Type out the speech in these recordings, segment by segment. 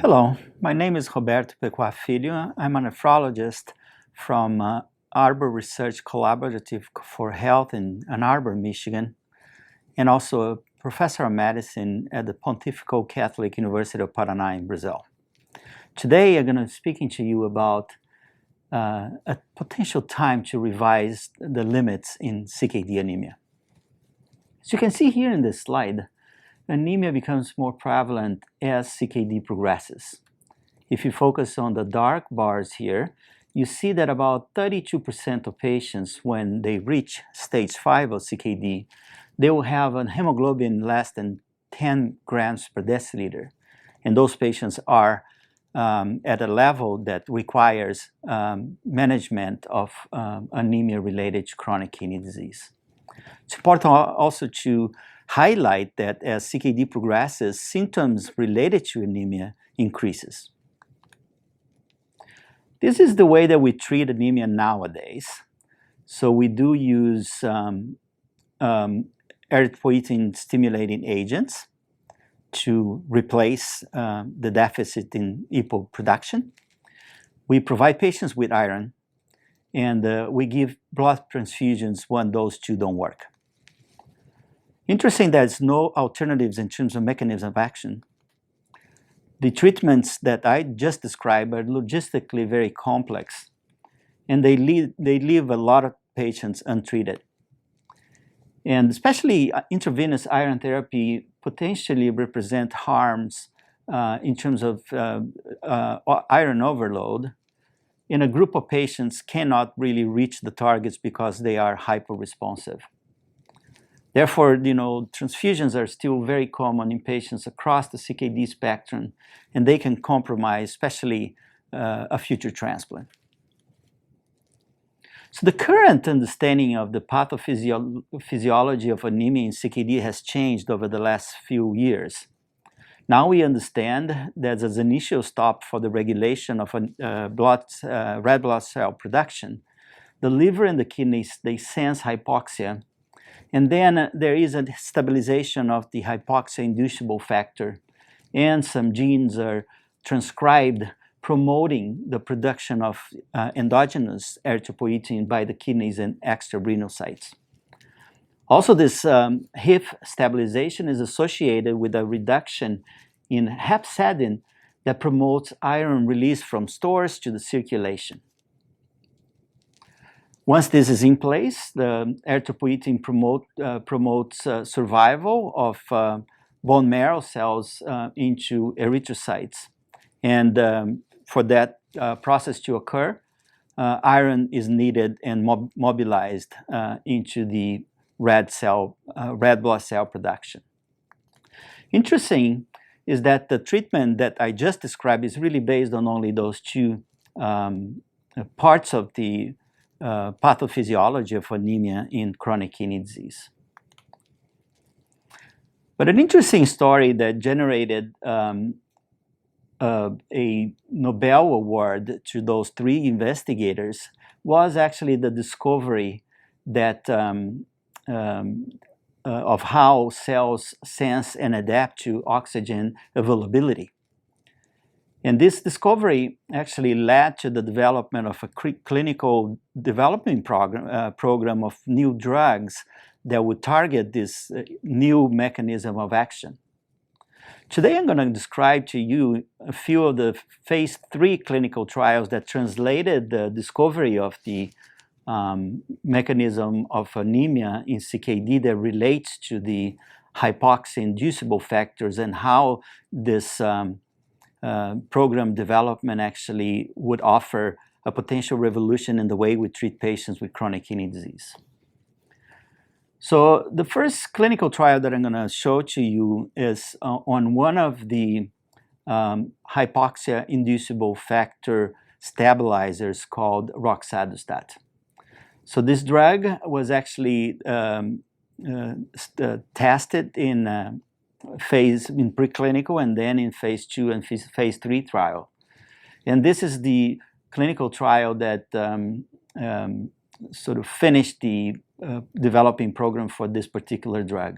Hello, my name is Roberto Pecoits Filho. I'm a nephrologist from Arbor Research Collaborative for Health in Ann Arbor, Michigan, and also a professor of medicine at the Pontifical Catholic University of Paraná in Brazil. Today, I'm going to be speaking to you about a potential time to revise the limits in CKD anemia. As you can see here in this slide, anemia becomes more prevalent as CKD progresses. If you focus on the dark bars here, you see that about 32% of patients, when they reach stage 5 of CKD, they will have a hemoglobin less than 10 grams per deciliter. And those patients are at a level that requires management of anemia related to chronic kidney disease. It's important also to highlight that as CKD progresses, symptoms related to anemia increases. This is the way that we treat anemia nowadays. So we do use erythropoietin stimulating agents to replace the deficit in EPO production. We provide patients with iron, and we give blood transfusions when those two don't work. Interesting, there's no alternatives in terms of mechanism of action. The treatments that I just described are logistically very complex, and they leave a lot of patients untreated. And especially intravenous iron therapy potentially represent harms in terms of iron overload, and a group of patients cannot really reach the targets because they are hyperresponsive. Therefore, transfusions are still very common in patients across the CKD spectrum, and they can compromise, especially a future transplant. So the current understanding of the pathophysiology of anemia in CKD has changed over the last few years. Now we understand that as an initial stop for the regulation of red blood cell production, the liver and the kidneys, they sense hypoxia. And then there is a stabilization of the hypoxia-inducible factor, and some genes are transcribed promoting the production of endogenous erythropoietin by the kidneys and extrarenal sites. Also, this HIF stabilization is associated with a reduction in hepcidin that promotes iron release from stores to the circulation. Once this is in place, the erythropoietin promotes survival of bone marrow cells into erythrocytes. And for that process to occur, iron is needed and mobilized into the red blood cell production. Interesting is that the treatment that I just described is really based on only those two parts of the pathophysiology of anemia in chronic kidney disease. But an interesting story that generated a Nobel Award to those three investigators was actually the discovery that of how cells sense and adapt to oxygen availability. And this discovery actually led to the development of a clinical development program of new drugs that would target this new mechanism of action. Today I'm going to describe to you a few of the phase 3 clinical trials that translated the discovery of the mechanism of anemia in CKD that relates to the hypoxia-inducible factors, and how this program development actually would offer a potential revolution in the way we treat patients with chronic kidney disease. So the first clinical trial that I'm going to show to you is on one of the hypoxia-inducible factor stabilizers called roxadustat. So this drug was actually tested in preclinical and then in phase 2 and phase 3 trial. And this is the clinical trial that sort of finished the developing program for this particular drug.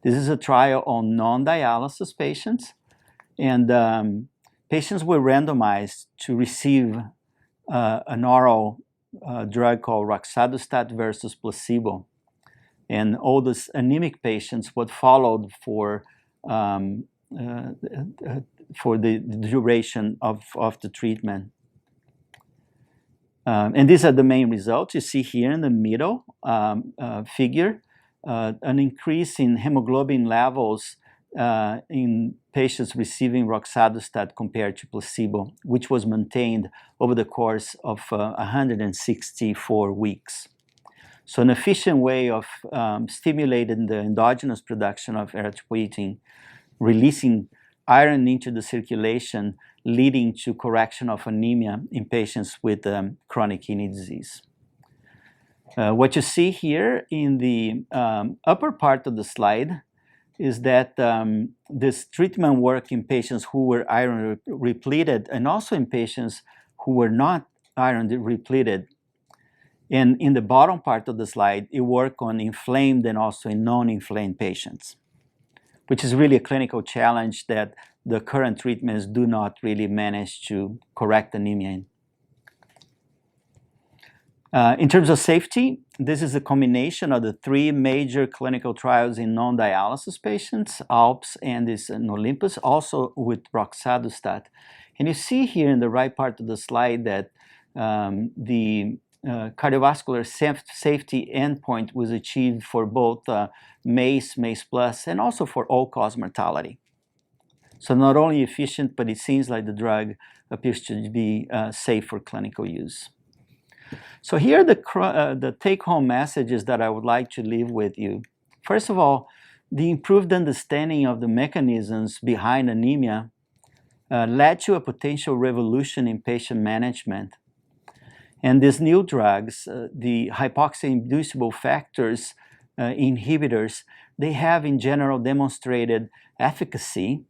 This is a trial on non-dialysis patients, and patients were randomized to receive an oral drug called roxadustat versus placebo. And all those anemic patients were followed for the duration of the treatment. And these are the main results. You see here in the middle figure, an increase in hemoglobin levels in patients receiving roxadustat compared to placebo, which was maintained over the course of 164 weeks. So an efficient way of stimulating the endogenous production of erythropoietin, releasing iron into the circulation, leading to correction of anemia in patients with chronic kidney disease. What you see here in the upper part of the slide is that this treatment worked in patients who were iron repleted and also in patients who were not iron repleted. And in the bottom part of the slide, it worked on inflamed and also in non-inflamed patients, which is really a clinical challenge that the current treatments do not really manage to correct anemia in. In terms of safety, this is a combination of the three major clinical trials in non-dialysis patients, ALPS, Andes, and Olympus, also with roxadustat. And you see here in the right part of the slide that the cardiovascular safety endpoint was achieved for both MACE, MACE Plus, and also for all-cause mortality. So not only efficient, but it seems like the drug appears to be safe for clinical use. So here are the take-home messages that I would like to leave with you. First of all, the improved understanding of the mechanisms behind anemia led to a potential revolution in patient management. And these new drugs, the hypoxia-inducible factors inhibitors, they have in general demonstrated efficacy,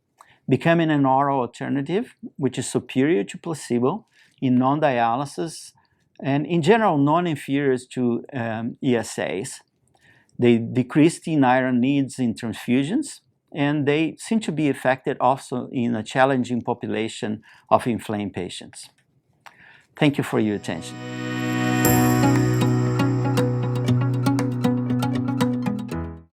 becoming an oral alternative, which is superior to placebo in non-dialysis, and in general non-inferior to ESAs. They decreased in iron needs in transfusions, and they seem to be effective also in a challenging population of inflamed patients. Thank you for your attention.